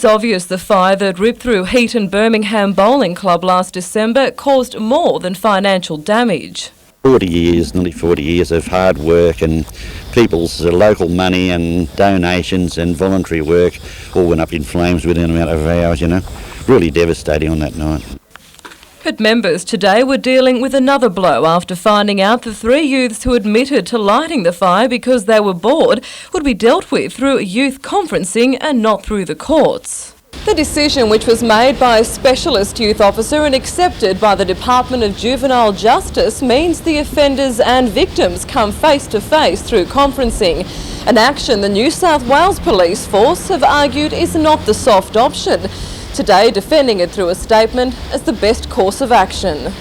It's obvious the fire that ripped through Heaton Birmingham Bowling Club last December caused more than financial damage. 40 years, nearly 40 years of hard work and people's local money and donations and voluntary work all went up in flames within a matter of hours, you know. Really devastating on that night. But members today were dealing with another blow after finding out the 3 youths who admitted to lighting the fire because they were bored would be dealt with through youth conferencing and not through the courts. The decision, which was made by a specialist youth officer and accepted by the Department of Juvenile Justice, means the offenders and victims come face to face through conferencing, an action the New South Wales Police Force have argued is not the soft option, today defending it through a statement as the best course of action.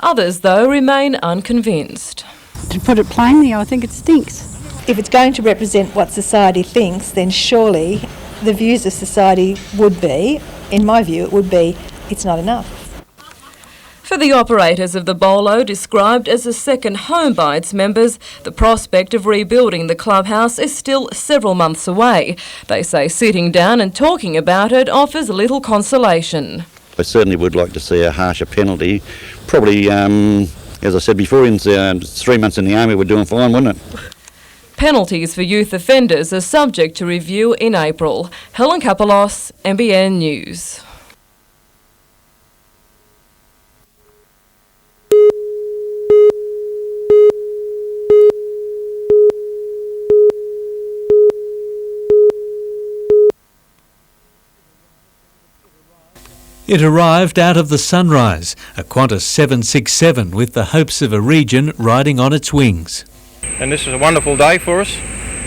Others, though, remain unconvinced. To put it plainly, I think it stinks. If it's going to represent what society thinks, then surely the views of society would be, in my view, it would be, it's not enough. For the operators of the bolo, described as a second home by its members, the prospect of rebuilding the clubhouse is still several months away. They say sitting down and talking about it offers little consolation. I certainly would like to see a harsher penalty. Probably, as I said before, in 3 months in the army we're doing fine, wouldn't it? Penalties for youth offenders are subject to review in April. Helen Kapelos, NBN News. It arrived out of the sunrise, a Qantas 767 with the hopes of a region riding on its wings. And this is a wonderful day for us.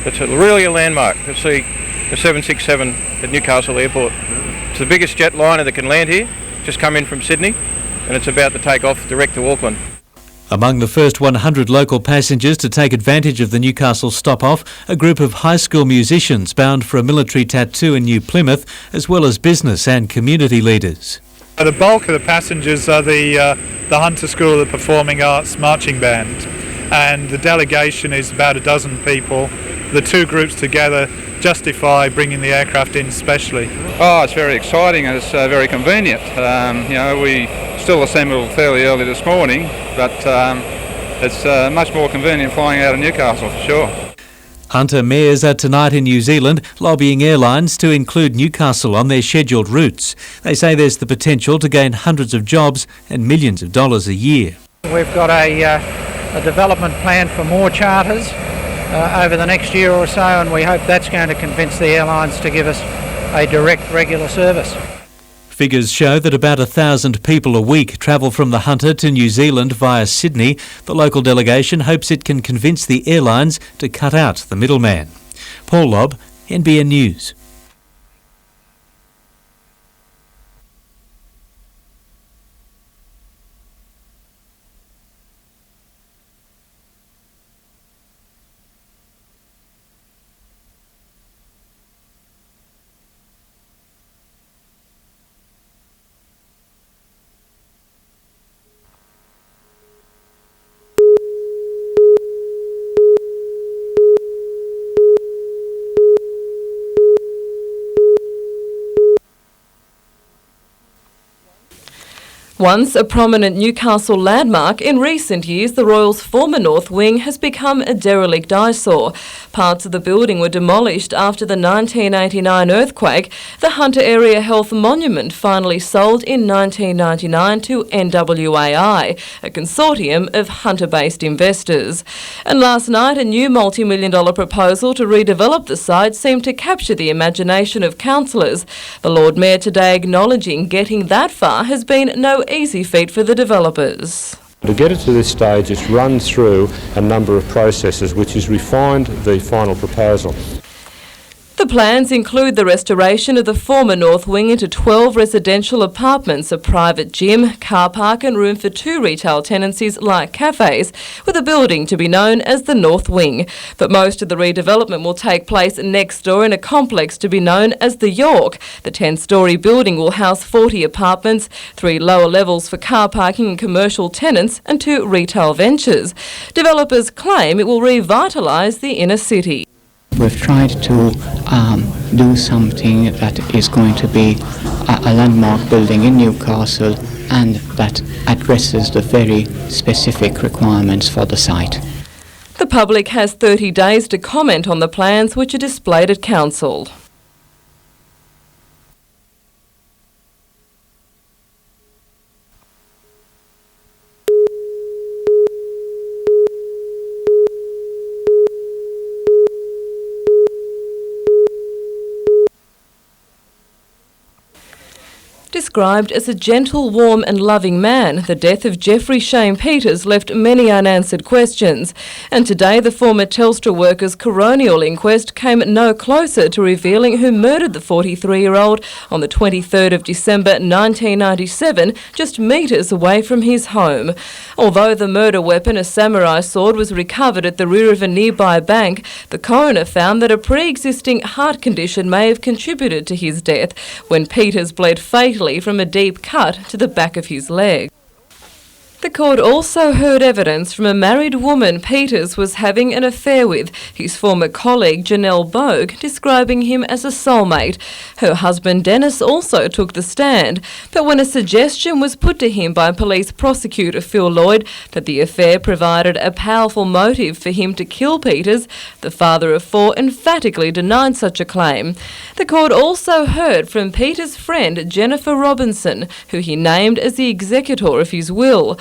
It's really a landmark to see the 767 at Newcastle Airport. It's the biggest jetliner that can land here, just come in from Sydney, and it's about to take off direct to Auckland. Among the first 100 local passengers to take advantage of the Newcastle stop-off, a group of high school musicians bound for a military tattoo in New Plymouth, as well as business and community leaders. The bulk of the passengers are the Hunter School of the Performing Arts Marching Band, and the delegation is about a dozen people. The two groups together justify bringing the aircraft in specially. Oh, it's very exciting and it's very convenient. We still assembled fairly early this morning, but it's much more convenient flying out of Newcastle for sure. Hunter mayors are tonight in New Zealand lobbying airlines to include Newcastle on their scheduled routes. They say there's the potential to gain hundreds of jobs and millions of dollars a year. We've got a development plan for more charters over the next year or so, and we hope that's going to convince the airlines to give us a direct regular service. Figures show that about 1,000 people a week travel from the Hunter to New Zealand via Sydney. The local delegation hopes it can convince the airlines to cut out the middleman. Paul Lobb, NBN News. Once a prominent Newcastle landmark, in recent years the Royal's former North Wing has become a derelict eyesore. Parts of the building were demolished after the 1989 earthquake. The Hunter Area Health Monument finally sold in 1999 to NWAI, a consortium of Hunter-based investors. And last night a new multi-million-dollar proposal to redevelop the site seemed to capture the imagination of councillors. The Lord Mayor today acknowledging getting that far has been no easy feat for the developers. To get it to this stage, it's run through a number of processes which has refined the final proposal. The plans include the restoration of the former North Wing into 12 residential apartments, a private gym, car park and room for 2 retail tenancies like cafes, with a building to be known as the North Wing. But most of the redevelopment will take place next door in a complex to be known as the York. The 10-storey building will house 40 apartments, 3 lower levels for car parking and commercial tenants and 2 retail ventures. Developers claim it will revitalise the inner city. We've tried to do something that is going to be a landmark building in Newcastle and that addresses the very specific requirements for the site. The public has 30 days to comment on the plans which are displayed at Council. Described as a gentle, warm and loving man, the death of Jeffrey Shane Peters left many unanswered questions. And today the former Telstra workers' coronial inquest came no closer to revealing who murdered the 43-year-old on the 23rd of December 1997, just metres away from his home. Although the murder weapon, a samurai sword, was recovered at the rear of a nearby bank, the coroner found that a pre-existing heart condition may have contributed to his death when Peters bled fatally from a deep cut to the back of his leg. The court also heard evidence from a married woman Peters was having an affair with, his former colleague Janelle Bogue, describing him as a soulmate. Her husband Dennis also took the stand, but when a suggestion was put to him by police prosecutor Phil Lloyd that the affair provided a powerful motive for him to kill Peters, the father of four emphatically denied such a claim. The court also heard from Peters' friend Jennifer Robinson, who he named as the executor of his will.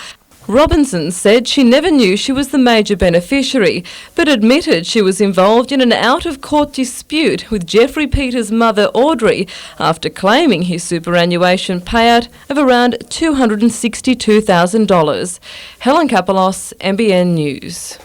Robinson said she never knew she was the major beneficiary, but admitted she was involved in an out-of-court dispute with Jeffrey Peters' mother Audrey after claiming his superannuation payout of around $262,000. Helen Kapelos, NBN News.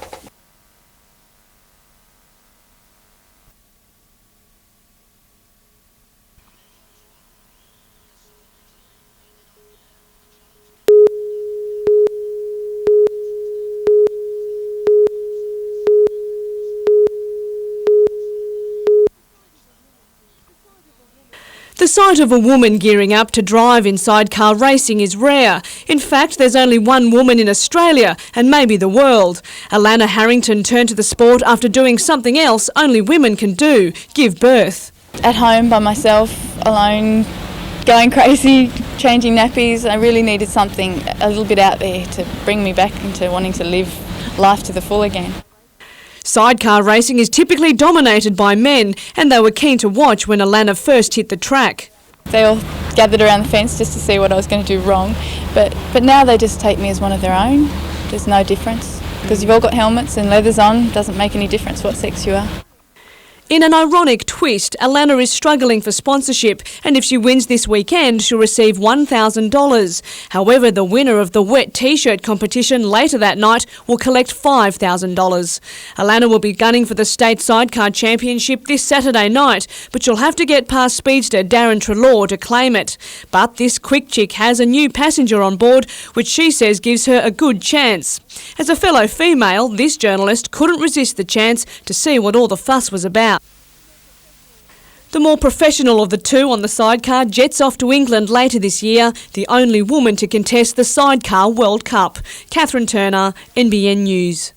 The sight of a woman gearing up to drive in sidecar racing is rare. In fact, there's only one woman in Australia and maybe the world. Alana Harrington turned to the sport after doing something else only women can do, give birth. At home by myself, alone, going crazy, changing nappies. I really needed something a little bit out there to bring me back into wanting to live life to the full again. Sidecar racing is typically dominated by men, and they were keen to watch when Alana first hit the track. They all gathered around the fence just to see what I was going to do wrong, but now they just take me as one of their own. There's no difference, because you've all got helmets and leathers on, doesn't make any difference what sex you are. In an ironic twist, Alana is struggling for sponsorship, and if she wins this weekend, she'll receive $1,000. However, the winner of the wet T-shirt competition later that night will collect $5,000. Alana will be gunning for the State Sidecar Championship this Saturday night, but she'll have to get past speedster Darren Treloar to claim it. But this quick chick has a new passenger on board, which she says gives her a good chance. As a fellow female, this journalist couldn't resist the chance to see what all the fuss was about. The more professional of the two on the sidecar jets off to England later this year, the only woman to contest the Sidecar World Cup. Catherine Turner, NBN News.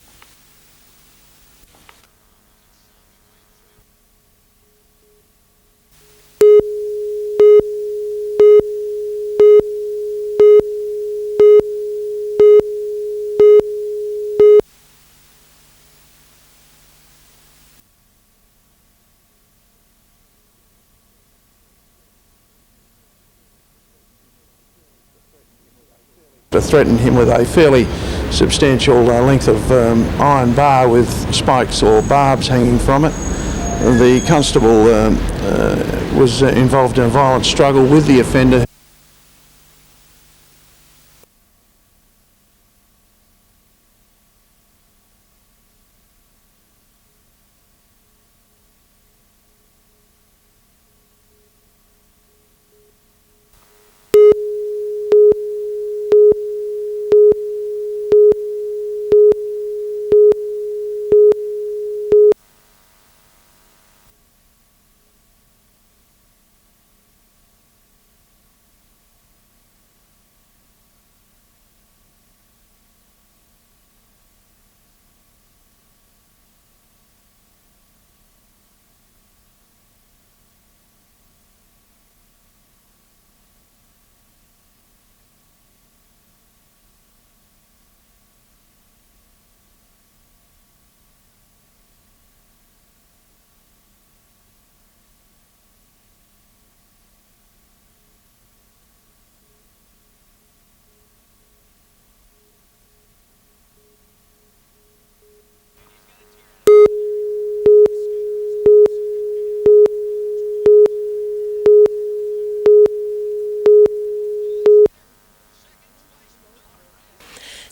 Threatened him with a fairly substantial length of iron bar with spikes or barbs hanging from it. The constable was involved in a violent struggle with the offender.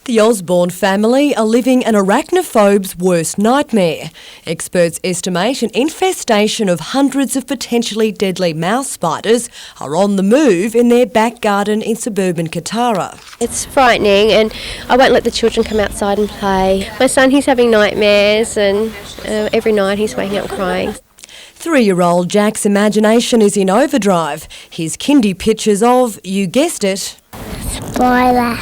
The Osborne family are living an arachnophobe's worst nightmare. Experts estimate an infestation of hundreds of potentially deadly mouse spiders are on the move in their back garden in suburban Katara. It's frightening, and I won't let the children come outside and play. My son, he's having nightmares, and every night he's waking up crying. 3-year-old Jack's imagination is in overdrive. His kindy pictures of, you guessed it, Spoiler.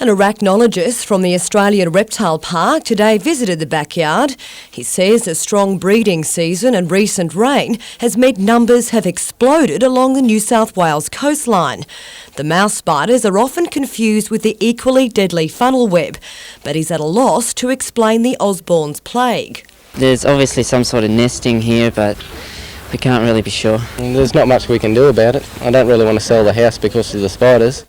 An arachnologist from the Australian Reptile Park today visited the backyard. He says a strong breeding season and recent rain has meant numbers have exploded along the New South Wales coastline. The mouse spiders are often confused with the equally deadly funnel web, but he's at a loss to explain the Osborne's plague. There's obviously some sort of nesting here, but we can't really be sure. There's not much we can do about it. I don't really want to sell the house because of the spiders.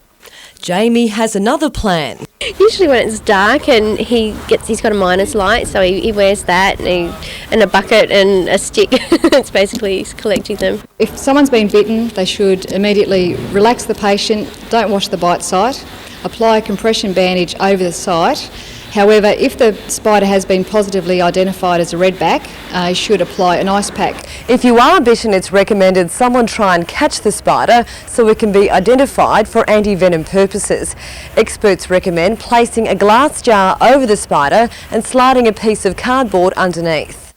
Jamie has another plan. Usually when it's dark and he's got a miner's light, so he wears that and a bucket and a stick. It's basically he's collecting them. If someone's been bitten, they should immediately relax the patient, don't wash the bite site, apply a compression bandage over the site. However, if the spider has been positively identified as a redback, you should apply an ice pack. If you are bitten, it's recommended someone try and catch the spider so it can be identified for anti-venom purposes. Experts recommend placing a glass jar over the spider and sliding a piece of cardboard underneath.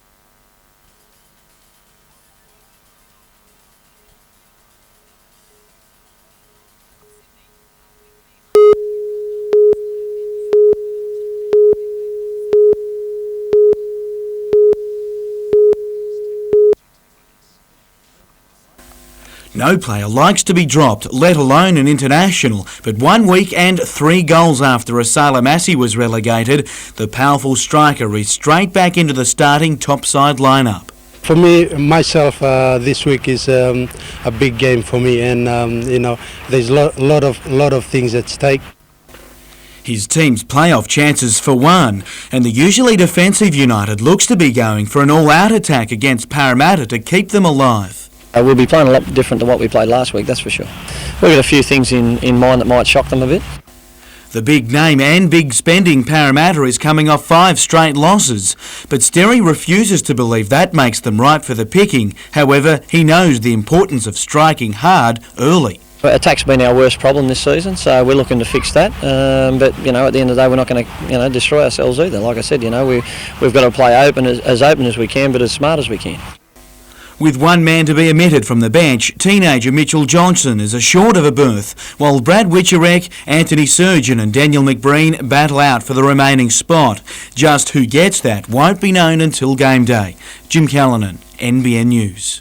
No player likes to be dropped, let alone an international, but 1 week and 3 goals after Asala Massi was relegated, the powerful striker is straight back into the starting top-side lineup. For me, myself, this week is a big game for me, and there's a lot of things at stake. His team's playoff chances for one, and the usually defensive United looks to be going for an all-out attack against Parramatta to keep them alive. We'll be playing a lot different to what we played last week, that's for sure. We've got a few things in mind that might shock them a bit. The big name and big spending Parramatta is coming off 5 straight losses, but Sterry refuses to believe that makes them right for the picking. However, he knows the importance of striking hard early. Attack's been our worst problem this season, so we're looking to fix that. But at the end of the day, we're not going to destroy ourselves either. Like I said, we've got to play open as we can, but as smart as we can. With one man to be omitted from the bench, teenager Mitchell Johnson is assured of a berth, while Brad Witcherek, Anthony Surgeon and Daniel McBreen battle out for the remaining spot. Just who gets that won't be known until game day. Jim Callanan, NBN News.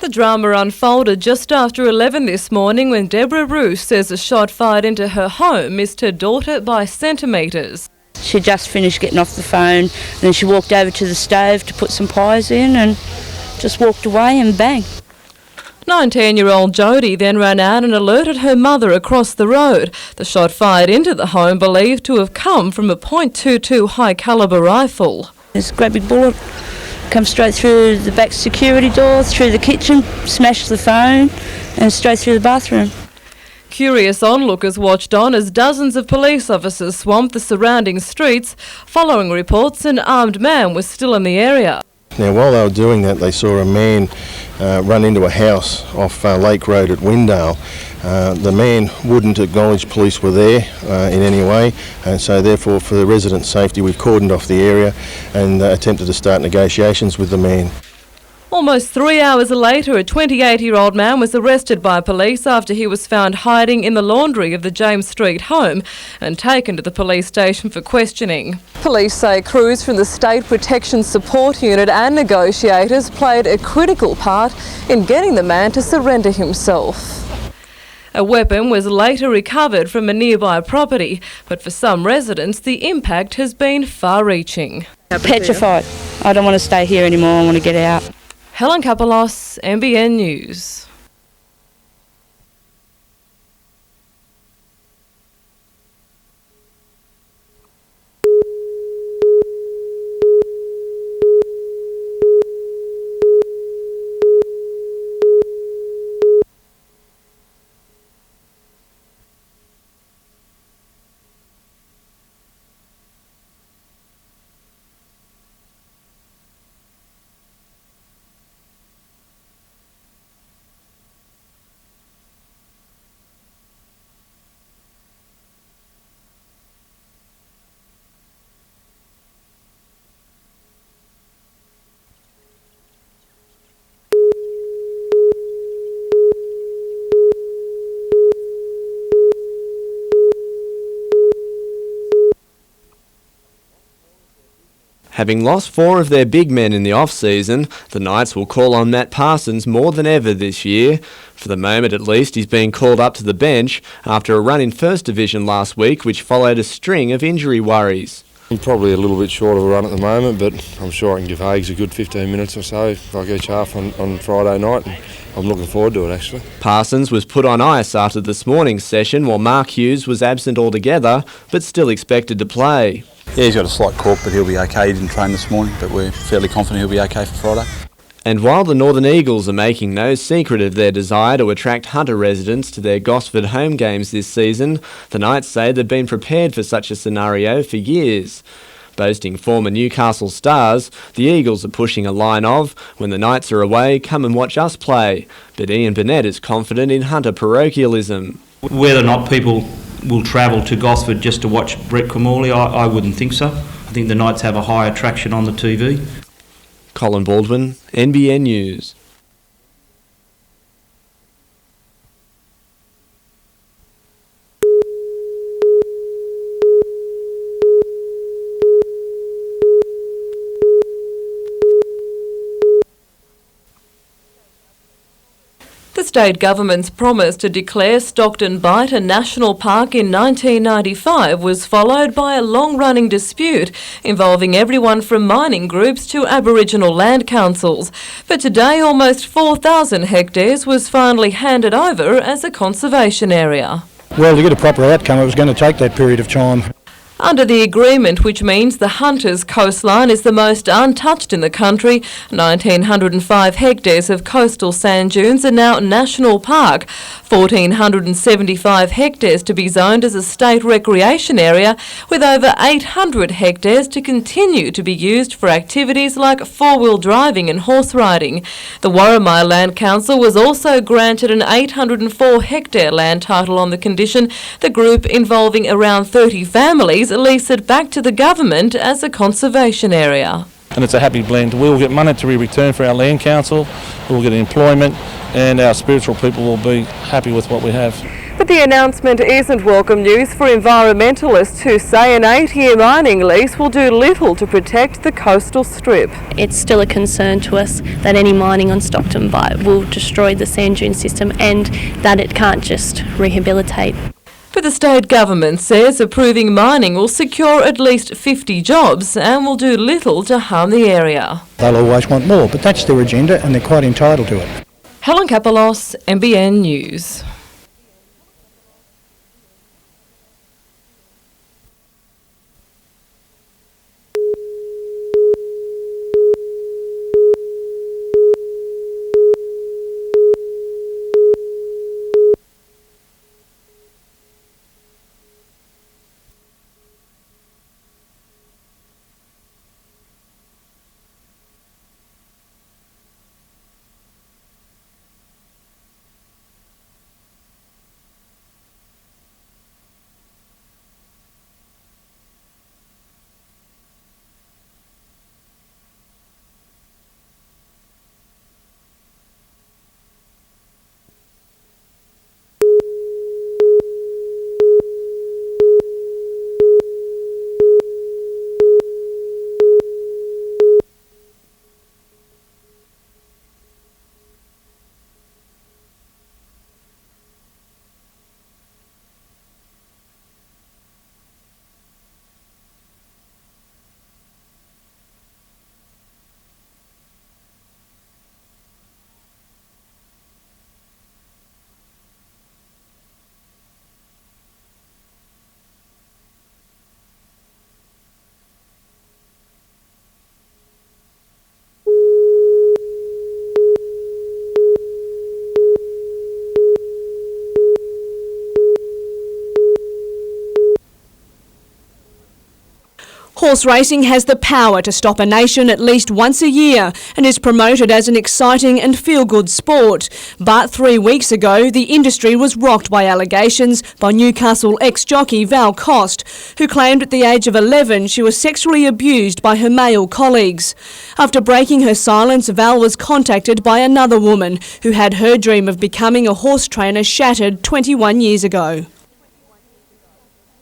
The drama unfolded just after 11 this morning when Deborah Roos says a shot fired into her home missed her daughter by centimetres. She just finished getting off the phone, and then she walked over to the stove to put some pies in and just walked away and bang. 19-year-old Jodie then ran out and alerted her mother across the road. The shot fired into the home believed to have come from a .22 high-calibre rifle. It's a great big bullet, come straight through the back security door, through the kitchen, smashed the phone and straight through the bathroom. Curious onlookers watched on as dozens of police officers swamped the surrounding streets following reports an armed man was still in the area. Now, while they were doing that, they saw a man run into a house off Lake Road at Windale. The man wouldn't acknowledge police were there in any way, and so therefore for the residents' safety we've cordoned off the area and attempted to start negotiations with the man. Almost 3 hours later, a 28-year-old man was arrested by police after he was found hiding in the laundry of the James Street home and taken to the police station for questioning. Police say crews from the State Protection Support Unit and negotiators played a critical part in getting the man to surrender himself. A weapon was later recovered from a nearby property, but for some residents the impact has been far-reaching. Petrified. I don't want to stay here anymore, I want to get out. Helen Kapalos, NBN News. Having lost 4 of their big men in the off-season, the Knights will call on Matt Parsons more than ever this year. For the moment at least, he's been called up to the bench after a run in First Division last week which followed a string of injury worries. I'm probably a little bit short of a run at the moment, but I'm sure I can give Hagues a good 15 minutes or so if I each half on Friday night. And I'm looking forward to it, actually. Parsons was put on ice after this morning's session while Mark Hughes was absent altogether, but still expected to play. Yeah, he's got a slight cork, but he'll be okay. He didn't train this morning, but we're fairly confident he'll be okay for Friday. And while the Northern Eagles are making no secret of their desire to attract Hunter residents to their Gosford home games this season, the Knights say they've been prepared for such a scenario for years. Boasting former Newcastle stars, the Eagles are pushing a line of, when the Knights are away, come and watch us play. But Ian Burnett is confident in Hunter parochialism. Whether or not people will travel to Gosford just to watch Brett Cormorley, I wouldn't think so. I think the Knights have a high attraction on the TV. Colin Baldwin, NBN News. The state government's promise to declare Stockton Bight a national park in 1995 was followed by a long-running dispute involving everyone from mining groups to Aboriginal land councils. But today, almost 4,000 hectares was finally handed over as a conservation area. Well, to get a proper outcome, it was going to take that period of time. Under the agreement, which means the Hunters coastline is the most untouched in the country, 1,905 hectares of coastal sand dunes are now National Park, 1,475 hectares to be zoned as a state recreation area, with over 800 hectares to continue to be used for activities like four-wheel driving and horse riding. The Warramai Land Council was also granted an 804-hectare land title on the condition the group, involving around 30 families, lease it back to the government as a conservation area. And it's a happy blend. We will get monetary return for our land council, we will get employment, and our spiritual people will be happy with what we have. The But the announcement isn't welcome news for environmentalists who say an 8-year mining lease will do little to protect the coastal strip. It's still a concern to us that any mining on Stockton Bight will destroy the sand dune system and that it can't just rehabilitate. But the state government says approving mining will secure at least 50 jobs and will do little to harm the area. They'll always want more, but that's their agenda and they're quite entitled to it. Helen Kapelos, NBN News. Horse racing has the power to stop a nation at least once a year and is promoted as an exciting and feel-good sport. But 3 weeks ago, the industry was rocked by allegations by Newcastle ex-jockey Val Cost, who claimed at the age of 11 she was sexually abused by her male colleagues. After breaking her silence, Val was contacted by another woman who had her dream of becoming a horse trainer shattered 21 years ago.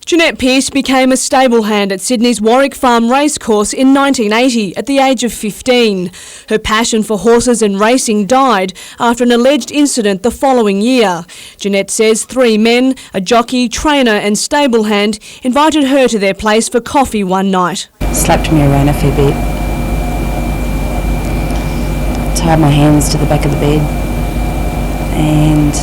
Jeanette Pearce became a stable hand at Sydney's Warwick Farm Racecourse in 1980 at the age of 15. Her passion for horses and racing died after an alleged incident the following year. Jeanette says 3 men, a jockey, trainer and stable hand, invited her to their place for coffee one night. Slapped me around a fair bit. Tied my hands to the back of the bed and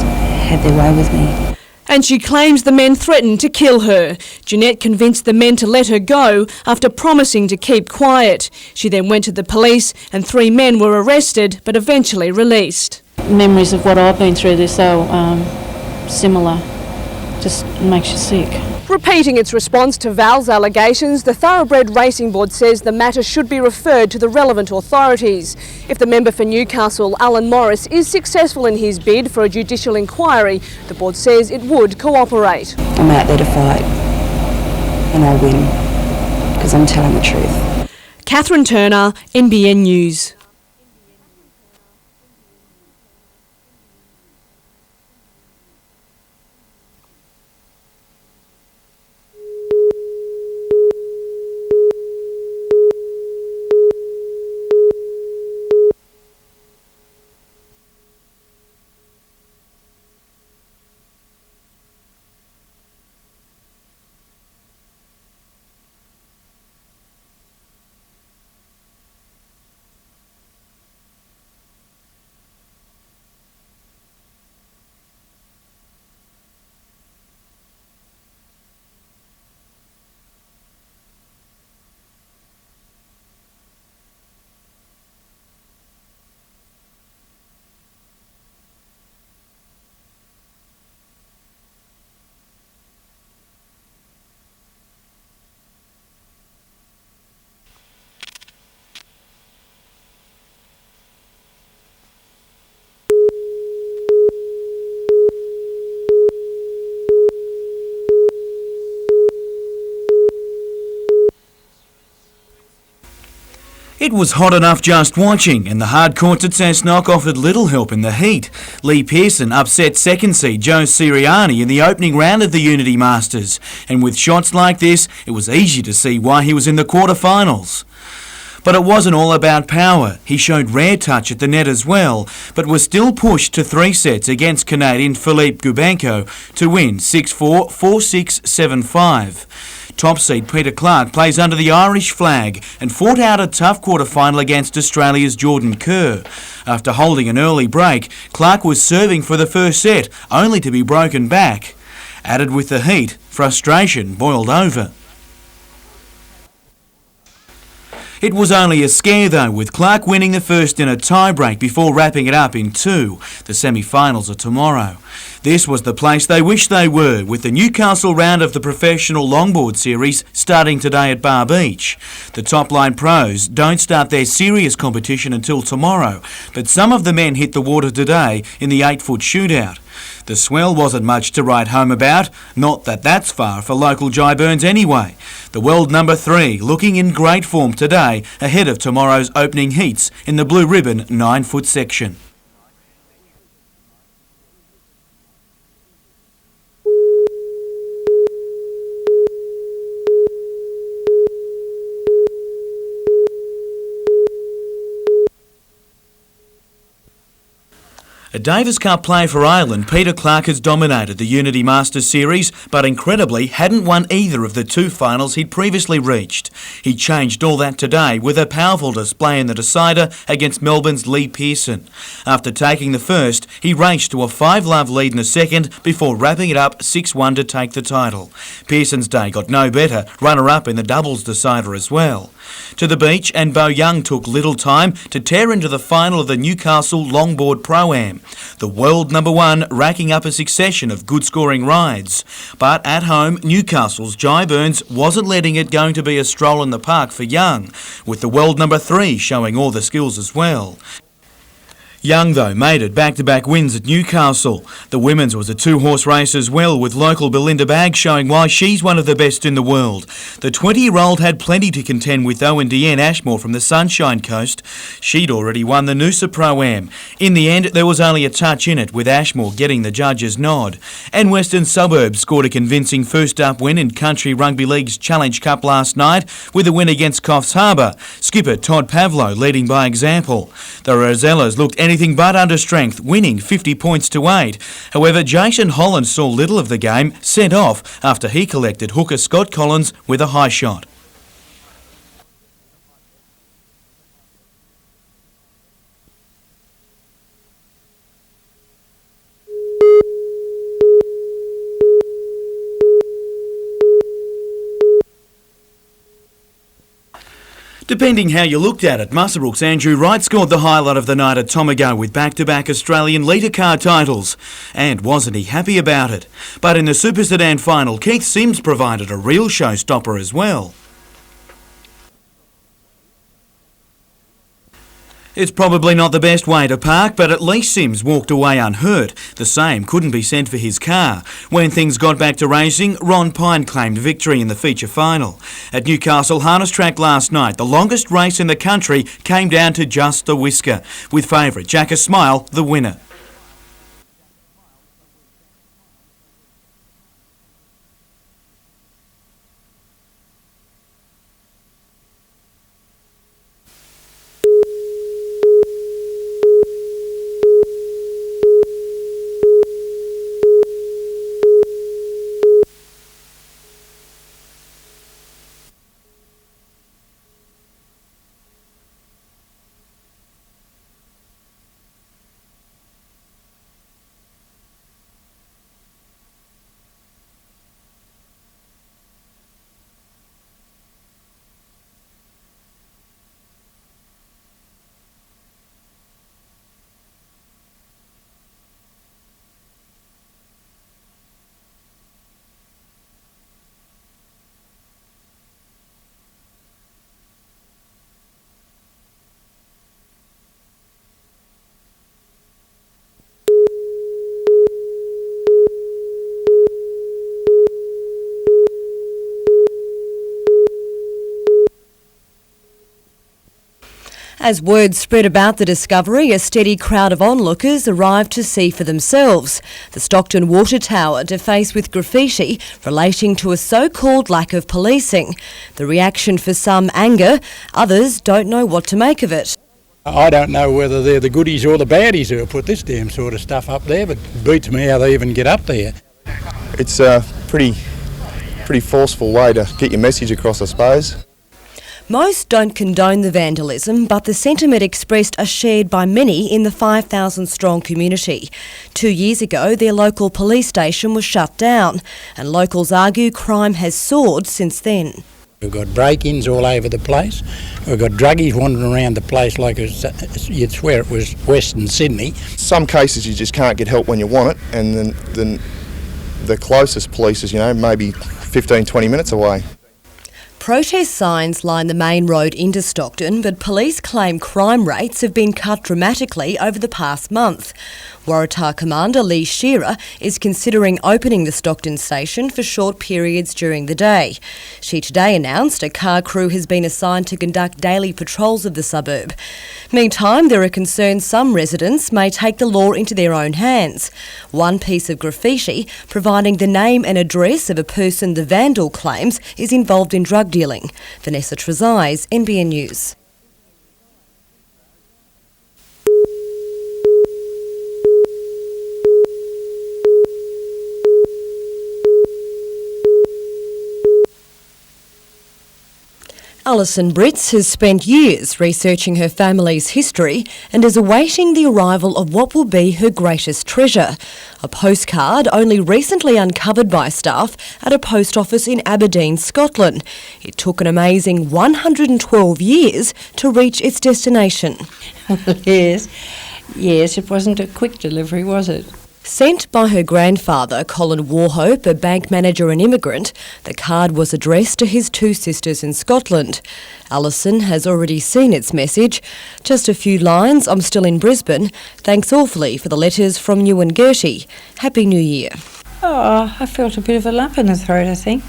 had their way with me. And she claims the men threatened to kill her. Jeanette convinced the men to let her go after promising to keep quiet. She then went to the police and 3 men were arrested but eventually released. Memories of what I've been through, they're so similar. Just makes you sick. Repeating its response to Val's allegations, the Thoroughbred Racing Board says the matter should be referred to the relevant authorities. If the member for Newcastle, Alan Morris, is successful in his bid for a judicial inquiry, the board says it would cooperate. I'm out there to fight and I'll win because I'm telling the truth. Catherine Turner, NBN News. It was hot enough just watching, and the hard courts at Cessnock offered little help in the heat. Lee Pearson upset second seed Joe Sirianni in the opening round of the Unity Masters, and with shots like this, it was easy to see why he was in the quarterfinals. But it wasn't all about power. He showed rare touch at the net as well, but was still pushed to 3 sets against Canadian Philippe Gubenko to win 6-4, 4-6, 7-5. Top seed Peter Clark plays under the Irish flag and fought out a tough quarter-final against Australia's Jordan Kerr. After holding an early break, Clark was serving for the first set, only to be broken back. Added with the heat, frustration boiled over. It was only a scare though, with Clark winning the first in a tie-break before wrapping it up in 2. The semi-finals are tomorrow. This was the place they wished they were, with the Newcastle round of the Professional Longboard Series starting today at Bar Beach. The top-line pros don't start their serious competition until tomorrow, but some of the men hit the water today in the 8-foot shootout. The swell wasn't much to write home about, not that that's far for local Jyburns anyway. The world number 3 looking in great form today ahead of tomorrow's opening heats in the blue ribbon 9-foot section. A Davis Cup player for Ireland, Peter Clark has dominated the Unity Masters Series, but incredibly hadn't won either of the 2 finals he'd previously reached. He changed all that today with a powerful display in the decider against Melbourne's Lee Pearson. After taking the first, he raced to a 5-love lead in the second before wrapping it up 6-1 to take the title. Pearson's day got no better, runner-up in the doubles decider as well. To the beach, and Bo Young took little time to tear into the final of the Newcastle Longboard Pro-Am. The world number 1 racking up a succession of good-scoring rides. But at home, Newcastle's Jyburns wasn't letting it going to be a stroll in the park for Young, with the world number 3 showing all the skills as well. Young, though, made it back-to-back wins at Newcastle. The women's was a 2-horse race as well, with local Belinda Bagg showing why she's one of the best in the world. The 20-year-old had plenty to contend with, though, in Deanne Ashmore from the Sunshine Coast. She'd already won the Noosa Pro-Am. In the end, there was only a touch in it, with Ashmore getting the judge's nod. And Western Suburbs scored a convincing first-up win in Country Rugby League's Challenge Cup last night, with a win against Coffs Harbour. Skipper Todd Pavlo leading by example. The Rosellas looked anything but under strength, winning 50 points to 8. However, Jason Holland saw little of the game, sent off after he collected hooker Scott Collins with a high shot. Depending how you looked at it, Muswellbrook's Andrew Wright scored the highlight of the night at Tomago with back-to-back Australian leader car titles. And wasn't he happy about it? But in the Super Sedan final, Keith Sims provided a real showstopper as well. It's probably not the best way to park, but at least Sims walked away unhurt. The same couldn't be said for his car. When things got back to racing, Ron Pine claimed victory in the feature final. At Newcastle Harness Track last night, the longest race in the country came down to just the whisker, with favourite Jack Smile the winner. As word spread about the discovery, a steady crowd of onlookers arrived to see for themselves the Stockton water tower defaced with graffiti relating to a so-called lack of policing. The reaction for some anger, others don't know what to make of it. I don't know whether they're the goodies or the baddies who have put this damn sort of stuff up there, but it beats me how they even get up there. It's a pretty forceful way to get your message across, I suppose. Most don't condone the vandalism, but the sentiment expressed are shared by many in the 5,000-strong community. 2 years ago, their local police station was shut down, and locals argue crime has soared since then. We've got break-ins all over the place. We've got druggies wandering around the place like you'd swear it was Western Sydney. Some cases you just can't get help when you want it, and then the closest police is, maybe 15, 20 minutes away. Protest signs line the main road into Stockton, but police claim crime rates have been cut dramatically over the past month. Waratah Commander Lee Shearer is considering opening the Stockton station for short periods during the day. She today announced a car crew has been assigned to conduct daily patrols of the suburb. Meantime, there are concerns some residents may take the law into their own hands. One piece of graffiti, providing the name and address of a person the vandal claims is involved in drug dealing. Vanessa Trezise, NBN News. Alison Britz has spent years researching her family's history and is awaiting the arrival of what will be her greatest treasure, a postcard only recently uncovered by staff at a post office in Aberdeen, Scotland. It took an amazing 112 years to reach its destination. Yes, it wasn't a quick delivery, was it? Sent by her grandfather, Colin Warhope, a bank manager and immigrant, the card was addressed to his two sisters in Scotland. Alison has already seen its message. Just a few lines, I'm still in Brisbane. Thanks awfully for the letters from you and Gertie. Happy New Year. Oh, I felt a bit of a lump in the throat, I think.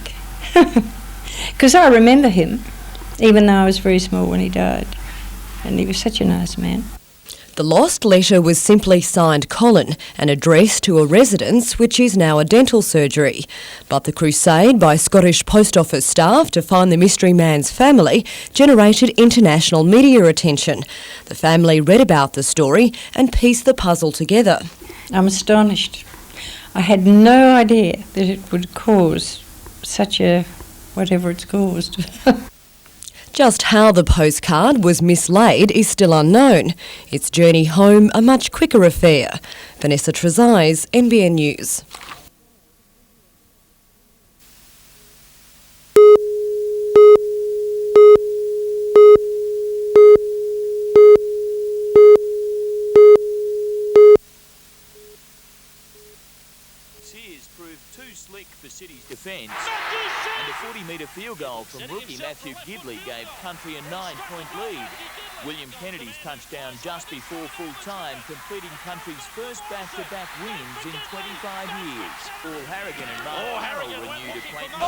Because I remember him, even though I was very small when he died. And he was such a nice man. The lost letter was simply signed Colin and addressed to a residence which is now a dental surgery. But the crusade by Scottish Post Office staff to find the mystery man's family generated international media attention. The family read about the story and pieced the puzzle together. I'm astonished. I had no idea that it would cause such a whatever it's caused. Just how the postcard was mislaid is still unknown. Its journey home a much quicker affair. Vanessa Trezise, NBN News. Too slick for City's defence, and a 40-metre field goal from rookie Matthew Gidley gave Country a 9-point lead. William Kennedy's touchdown just before full-time, completing Country's first back-to-back wins in 25 years. Paul Harrigan and Mark Harrell renewed acquaintance.